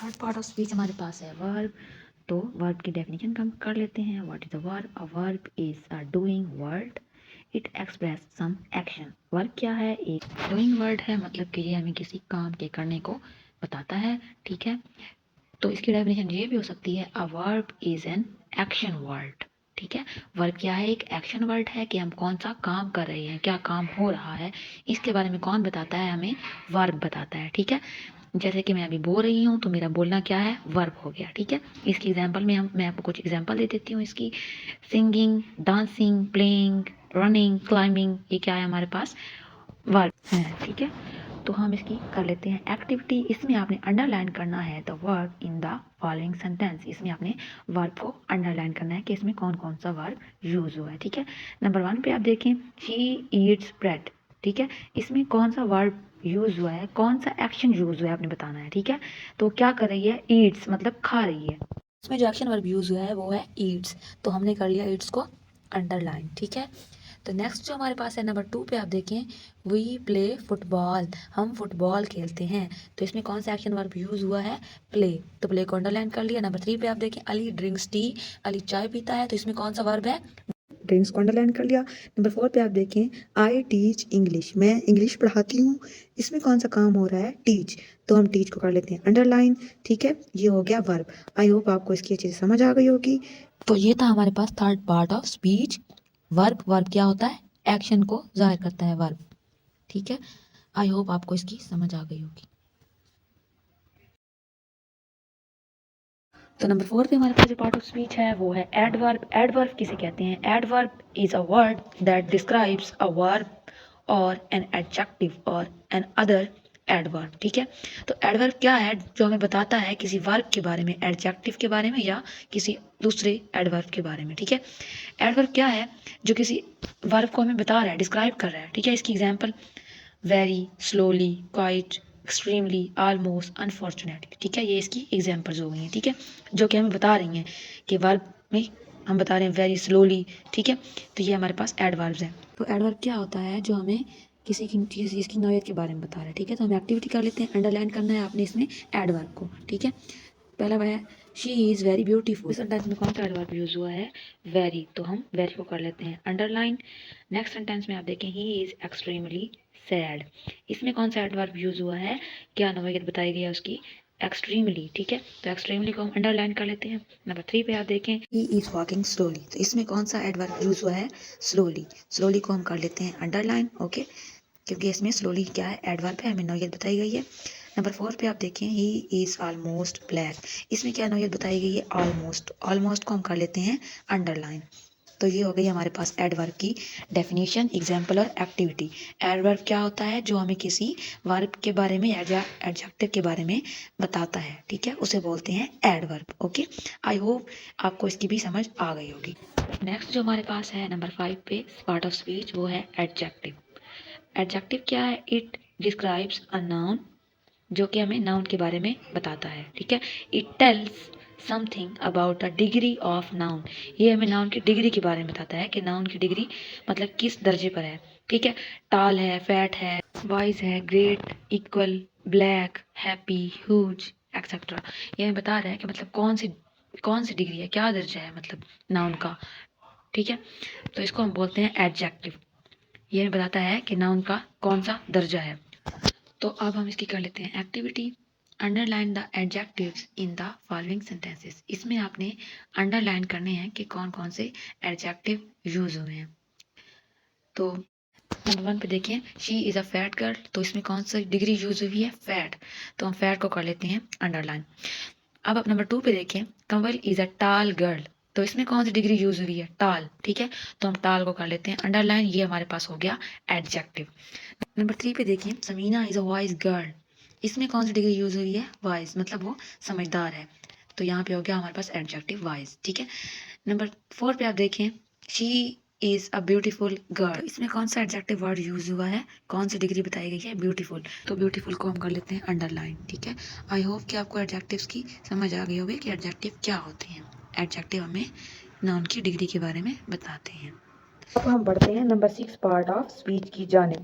Third part of speech हमारे पास है verb. तो वर्ब की डेफिनेशन हम कर लेते हैं। What is a verb? A verb is a doing word, it express some action. Verb क्या है? एक डूइंग वर्ड है, मतलब कि ये हमें किसी काम के करने को बताता है। ठीक है, तो इसकी डेफिनेशन ये भी हो सकती है, अ verb is an action word. ठीक है, वर्ब क्या है? एक एक्शन वर्ड है कि हम कौन सा काम कर रहे हैं, क्या काम हो रहा है, इसके बारे में कौन बताता है? हमें वर्ब बताता है। ठीक है, जैसे कि मैं अभी बोल रही हूँ तो मेरा बोलना क्या है? वर्ब हो गया। ठीक है, इसकी एग्जांपल में मैं आपको कुछ एग्जांपल दे देती हूँ इसकी। Singing, dancing, playing, running, climbing, ये क्या है हमारे पास? वर्ब है। ठीक है, तो हम इसकी कर लेते हैं एक्टिविटी। इसमें आपने अंडरलाइन करना है the verb in the following sentence. इसमें आपने वर्ब को अंडरलाइन करना है कि इसमें कौन कौन सा वर्ब यूज हुआ है। ठीक है, नंबर 1 पे आप देखें, शी ईट्स ब्रेड। ठीक है, इसमें कौन सा वर्ब यूज हुआ है, कौन सा एक्शन यूज हुआ है, आपने बताना है। ठीक है, तो क्या कर रही है? ईट्स मतलब खा रही है। इसमें जो एक्शन वर्ब यूज हुआ है वो है ईट्स, तो हमने कर लिया ईट्स को अंडरलाइन। ठीक है, तो नेक्स्ट जो हमारे पास है नंबर 2 पे आप देखें, वी प्ले फुटबॉल, हम फुटबॉल खेलते हैं। तो इसमें कौन सा एक्शन वर्ब यूज हुआ है? प्ले, तो प्ले को अंडरलाइन कर लिया। नंबर 3 पे आप देखें, अली ड्रिंक्स टी, अली चाय पीता है, तो इसमें कौन सा वर्ब है? ड्रिंक्स को अंडरलाइन कर लिया। नंबर 4 पे आप देखें, आई टीच इंग्लिश, मैं इंग्लिश पढ़ाती हूँ। इसमें कौन सा काम हो रहा है? टीच, तो हम टीच को कर लेते हैं अंडरलाइन। ठीक है, ये हो गया वर्ब। आई होप आपको इसकी अच्छी से समझ आ गई होगी। तो ये था हमारे पास third part of speech, verb. Verb क्या होता है? एक्शन को जाहिर करता है, वर्ब। ठीक है, आई होप आपको इसकी समझ आ गई होगी। तो नंबर 4 पे हमारे पास जो पार्ट ऑफ स्पीच है वो है एडवर्ब। एडवर्ब किसे कहते हैं? Adverb is a word that describes a verb और एन एडजेक्टिव और एन अदर एडवर्ब। ठीक है, तो एडवर्ब क्या है? जो हमें बताता है किसी वर्ब के बारे में, एडजेक्टिव के बारे में या किसी दूसरे एडवर्ब के बारे में। ठीक है, एडवर्ब क्या है? जो किसी वर्ब को हमें बता रहा है, डिस्क्राइब कर रहा है। ठीक है, इसकी example very, slowly, quite, extremely, almost, unfortunately. ठीक है, ये इसकी एग्जाम्पल्स हो गई हैं। ठीक है, जो कि हमें बता रही हैं कि वर्ब में हम बता रहे हैं वेरी स्लोली। ठीक है, तो ये हमारे पास एडवर्ब्स हैं। तो एडवर्ब क्या होता है? जो हमें किसी की चीज़ की नौयत के बारे में बता रहा है। ठीक है, तो हम एक्टिविटी कर लेते हैं। अंडरलाइन करना है आपने इसमें एडवर्ब को। ठीक है, पहला वह है, शी इज़ वेरी ब्यूटीफुल। इस सेंटेंस में कौन सा एडवर्ब यूज हुआ है? वेरी, तो हम वेरी को कर लेते हैं अंडरलाइन। नेक्स्ट सेंटेंस में आप देखें, ही इज़ एक्सट्रीमली सैड। इसमें कौन सा एडवर्ब यूज हुआ है? क्या नौयत बताई गई है उसकी? एक्सट्रीमली। ठीक है, तो एक्सट्रीमली को हम अंडरलाइन कर लेते हैं। नंबर 3 पे आप देखें, ही इज़ वॉकिंग स्लोली, तो इसमें कौन सा एडवर्ब यूज हुआ है? स्लोली। स्लोली को हम कर लेते हैं अंडरलाइन। ओके, क्योंकि इसमें स्लोली क्या है? एडवर्ब है, हमें नौयत बताई गई है। नंबर 4 पे आप देखें, ही इज़ ऑलमोस्ट ब्लैक। इसमें क्या नौयत बताई गई है? ऑलमोस्ट। ऑलमोस्ट को हम कर लेते हैं अंडरलाइन। तो ये हो गई हमारे पास एडवर्ब की डेफिनेशन, एग्जाम्पल और एक्टिविटी। एडवर्ब क्या होता है? जो हमें किसी वर्ब के बारे में, एडजेक्टिव के बारे में बताता है। ठीक है, उसे बोलते हैं एडवर्ब। ओके, आई होप आपको इसकी भी समझ आ गई होगी। नेक्स्ट जो हमारे पास है नंबर 5 पे पार्ट ऑफ स्पीच, वो है एडजेक्टिव। एडजेक्टिव क्या है? इट डिस्क्राइब्स अ नाउन, जो कि हमें नाउन के बारे में बताता है। ठीक है, it tells something about a degree of noun, ये हमें नाउन की डिग्री के बारे में बताता है कि नाउन की डिग्री मतलब किस दर्जे पर है। ठीक है, टाल है, फैट है, वाइज है, great, equal, black, happy, huge, etcetera. ये हमें बता रहा है कि मतलब कौन सी डिग्री है, क्या दर्जा है मतलब नाउन का। ठीक है, तो इसको हम बोलते हैं एडजेक्टिव। ये हमें बताता है कि नाउन का कौन सा दर्जा है। तो अब हम इसकी कर लेते हैं activity. Underline the adjectives in the following sentences. इसमें आपने अंडरलाइन करने हैं कि कौन कौन से एडजेक्टिव यूज हुए हैं। तो नंबर 1 पे देखिए, she is a fat girl, तो इसमें कौन सी डिग्री यूज हुई है? फैट, तो हम फैट को कर लेते हैं अंडरलाइन। अब आप नंबर 2 पे देखें, कंवल इज़ अ टाल गर्ल, तो इसमें कौन सी डिग्री यूज हुई है? टाल। ठीक है, तो हम टाल को कर लेते हैं अंडरलाइन। ये हमारे पास हो गया एडजेक्टिव। नंबर 3 पे देखिए, Samina is a wise girl, इसमें कौन सी डिग्री यूज हुई है? वाइज, मतलब वो समझदार है, तो यहाँ पे हो गया हमारे पास एडजेक्टिव वाइज। ठीक है, नंबर 4 पे आप देखें, she is a beautiful girl, इसमें कौन सा एडजेक्टिव वर्ड यूज हुआ है? कौन सी डिग्री बताई गई है? ब्यूटीफुल, तो ब्यूटीफुल को हम कर लेते हैं अंडरलाइन। ठीक है, आई होप कि आपको एडजेक्टिव्स की समझ आ गई होगी कि एडजेक्टिव क्या होते हैं। एडजेक्टिव हमें नाउन की डिग्री के बारे में बताते हैं। अब हम बढ़ते हैं नंबर 6 पार्ट ऑफ स्पीच की जानिब।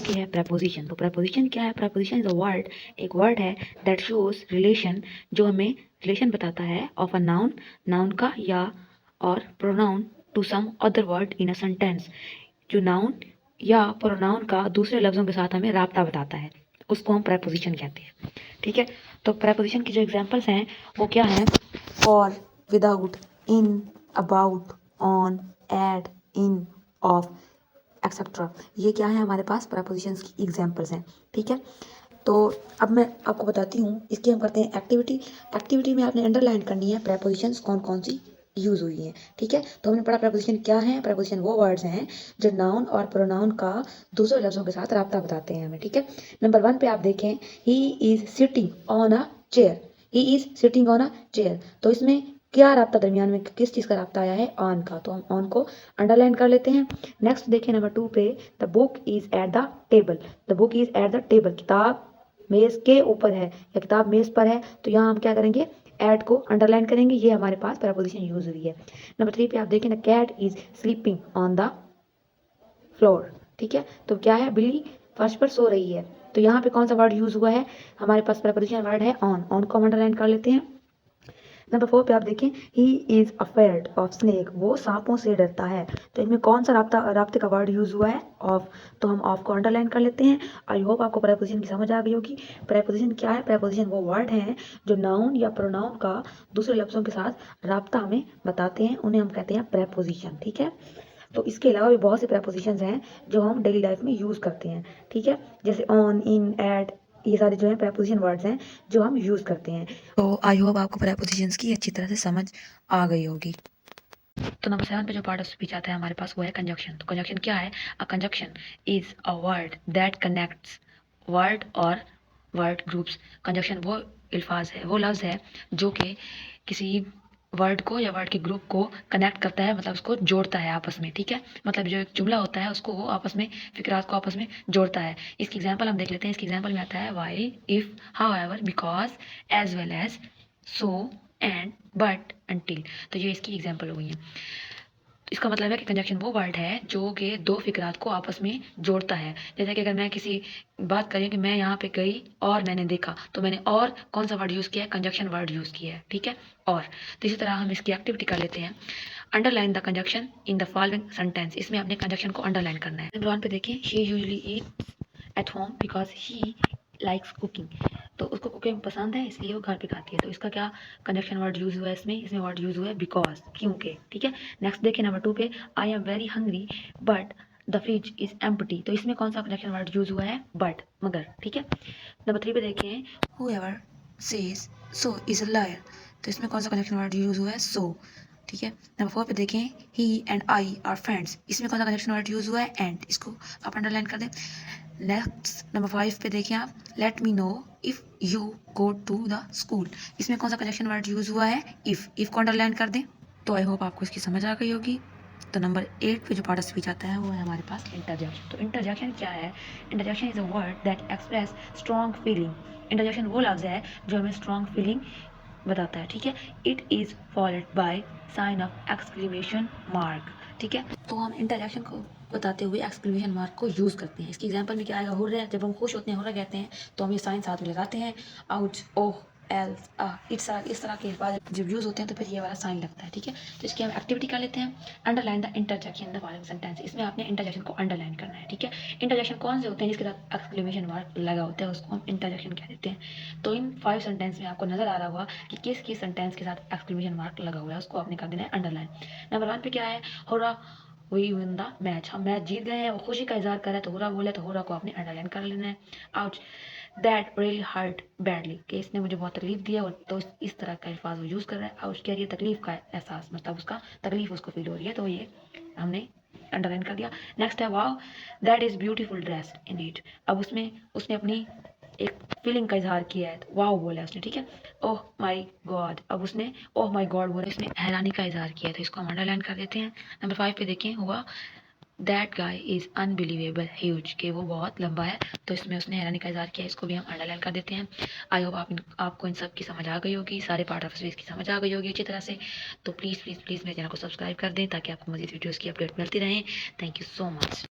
ये है प्रेपोजिशन। तो प्रेपोजिशन क्या है? प्रेपोजिशन इज अ वर्ड, एक वर्ड है दैट शोज रिलेशन, जो हमें रिलेशन बताता है ऑफ अ नाउन, नाउन का या और pronoun to some other word in a sentence, जो नाउन या प्रोनाउन का दूसरे लफ्ज़ों के साथ हमें राब्ता बताता है, उसको हम प्रेपोजिशन कहते हैं। ठीक है, तो प्रेपोजिशन की जो एग्जांपल्स हैं वो क्या हैं? For, without, in, about, on, at, in, of, etcetera. ये क्या है? हमारे पास प्रेपोजिशंस की एग्जांपल्स हैं। ठीक है, तो अब मैं आपको बताती हूँ, इसकी हम करते हैं एक्टिविटी। एक्टिविटी में आपने अंडरलाइन करनी है प्रेपोजिशंस कौन कौन सी यूज़ हुई हैं। ठीक है, तो हमने पढ़ा प्रेपोजिशन क्या है। प्रेपोजिशन वो वर्ड्स हैं जो नाउन और प्रोनाउन का दूसरे लफ्ज़ों के साथ राब्ता बताते हैं हमें। ठीक है, नंबर 1 पे आप देखें, he is sitting on a chair. He is sitting on a chair, तो इसमें क्या राब्ता दरमियान में किस चीज़ का राब्ता आया है? ऑन का, तो हम ऑन को अंडरलाइन कर लेते हैं। नेक्स्ट देखें नंबर 2 पे, the book is at the table. The book is at the table, किताब मेज के ऊपर है या किताब मेज पर है, तो यहाँ हम क्या करेंगे? एट को अंडरलाइन करेंगे। ये हमारे पास प्रेपोजिशन यूज हुई है। नंबर 3 पे आप देखें, the cat is sleeping on the floor. ठीक है, तो क्या है? बिल्ली फर्श पर सो रही है, तो यहाँ पे कौन सा वर्ड यूज हुआ है? हमारे पास प्रेपोजिशन वर्ड है ऑन। ऑन को हम अंडरलाइन कर लेते हैं। नंबर 4 पे आप देखें, he is afraid of snake, वो सांपों से डरता है, तो इनमें कौन सा राब्ते का वर्ड यूज हुआ है? ऑफ, तो हम ऑफ को अंडरलाइन कर लेते हैं। आई होप आपको प्रेपोजिशन की समझ आ गई होगी। प्रेपोजिशन क्या है? प्रेपोजिशन वो वर्ड हैं जो नाउन या प्रोनाउन का दूसरे लफ्ज़ों के साथ राब्ता हमें बताते हैं, उन्हें हम कहते हैं प्रेपोजिशन। ठीक है, तो इसके अलावा भी बहुत से प्रेपोजिशंस हैं जो हम डेली लाइफ में यूज़ करते हैं। ठीक है, जैसे ऑन, इन, एट, ये सारे जो हैं प्रेपोजिशन वर्ड्स हैं जो हम यूज़ करते हैं। तो आई होप आपको प्रेपोजिशंस की अच्छी तरह से समझ आ गई होगी। तो नंबर 7 पे जो पार्ट ऑफ स्पीच आता है हमारे पास वो है कंजक्शन। तो कंजक्शन क्या है? A conjunction is a word that connects word और वर्ड ग्रुप्स। कंजक्शन वो अल्फाज है, वो लफ्ज़ है जो कि किसी वर्ड को या वर्ड के ग्रुप को कनेक्ट करता है, मतलब उसको जोड़ता है आपस में। ठीक है, मतलब जो एक जुमला होता है उसको वो आपस में, फिक्रात को आपस में जोड़ता है। इसकी एग्जांपल हम देख लेते हैं। इसकी एग्जांपल में आता है while, if, however, because, as well as, so, and, but, until. तो ये इसकी एग्जांपल हुई है। इसका मतलब है कि कंजक्शन वो वर्ड है जो कि दो फिक्रात को आपस में जोड़ता है। जैसे कि अगर मैं किसी बात करें कि मैं यहाँ पे गई और मैंने देखा, तो मैंने और कौन सा वर्ड यूज़ किया है? कंजक्शन वर्ड यूज़ किया है। ठीक है, और तो इसी तरह हम इसकी एक्टिविटी कर लेते हैं। Underline the conjunction in the following sentence. इसमें अपने कंजक्शन को अंडरलाइन करना है। नंबर 1 पे देखिए, she usually eat at home because he likes cooking. तो उसको कुकिंग पसंद है इसलिए वो घर पे खाती है, तो इसका क्या कंजक्शन वर्ड यूज़ हुआ है? इसमें वर्ड यूज़ हुआ है बिकॉज, क्योंकि। ठीक है, नेक्स्ट देखिए नंबर 2 पे, I am very hungry but the fridge is empty. तो इसमें कौन सा कंजक्शन वर्ड यूज़ हुआ है? बट, मगर। ठीक है, नंबर 3 पे देखें, whoever says so is a liar. तो इसमें कौन सा कंजक्शन वर्ड यूज़ हुआ है? सो। ठीक है, नंबर 4 पे देखें, ही एंड आई आर फ्रेंड्स। इसमें कौन सा कंजक्शन वर्ड यूज़ हुआ है? एंड। इसको आप अंडरलाइन कर दें। नेक्स्ट नंबर 5 पे देखिए आप, let me know if you go to the school. इसमें कौन सा कंजक्शन वर्ड यूज़ हुआ है? इफ़ को अंडरलाइन कर दें। तो आई होप आपको इसकी समझ आ गई होगी। तो नंबर 8 पे जो पार्ट ऑफ स्पीच आता है वो है हमारे पास इंटरजेक्शन। तो इंटरजेक्शन क्या है? Interjection is a word that express strong feeling. Interjection वो लफ्ज़ है जो हमें स्ट्रॉन्ग फीलिंग बताता है। ठीक है, it is followed by sine of exclamation mark. ठीक है, तो हम इंटरजेक्शन को बताते हुए एक्सक्लेमेशन मार्क को यूज़ करते हैं। इसकी एग्जांपल में क्या आएगा? हुर्रे, जब हम खुश होते हैं हुर्रा कहते हैं तो हम ये साइन साथ में लगाते हैं। आउच, ओह, एल्स, इस तरह के अल्फाज जब यूज़ होते हैं तो फिर ये वाला साइन लगता है। ठीक है, तो इसकी हम एक्टिविटी कर लेते हैं। Underline the interjection in the following sentence. इसमें आपने इंटरजेक्शन को अंडरलाइन करना है। ठीक है, इंटरजेक्शन कौन से होते हैं? जिसके साथ एक्सक्लेमेशन मार्क लगा होता है उसको हम इंटरजेक्शन कह देते हैं। तो इन 5 सेंटेंस में आपको नजर आ रहा होगा कि किस किस सेंटेंस के साथ एक्सक्लेमेशन मार्क लगा हुआ है, उसको आपने कर देना है अंडरलाइन। नंबर 1 पे क्या है? Hurrah, we win the match. हम मैच जीत गए हैं, वो खुशी का इजहार कर रहे हैं तो हुर्रा बोले, तो हुर्रा को आपने अंडरलाइन कर लेना है। Ouch, that really hurt badly, कि इसने मुझे बहुत तकलीफ दी है, और तो इस तरह का अल्फाज वो यूज़ कर रहा है। आउच कह रही है तकलीफ का एहसास, मतलब उसका तकलीफ उसको फील हो रही है, तो ये हमने अंडरलाइन कर दिया। नेक्स्ट है wow, that is beautiful dress in it. अब उसमें उसने अपनी एक फीलिंग का इजहार किया है, तो वाओ बोला उसने। ठीक है, ओह माई गॉड, अब उसने ओह माई गॉड बोला, इसने हैरानी का इजहार किया है, तो इसको हम अंडरलाइन कर देते हैं। नंबर 5 पे देखें, हुआ that guy is unbelievable huge, कि वो बहुत लंबा है। तो इसमें उसने हैरानी का इजहार किया, इसको भी हम अंडरलाइन कर देते हैं। आई होप आपको इन सब की समझ आ गई होगी, सारे पार्ट ऑफ स्पीच की समझ आ गई होगी अच्छी तरह से। तो प्लीज़ प्लीज़ प्लीज़ मेरे चैनल को सब्सक्राइब कर दें ताकि आपको मज़ीद वीडियोज़ की अपडेट मिलती रहें। Thank you so much.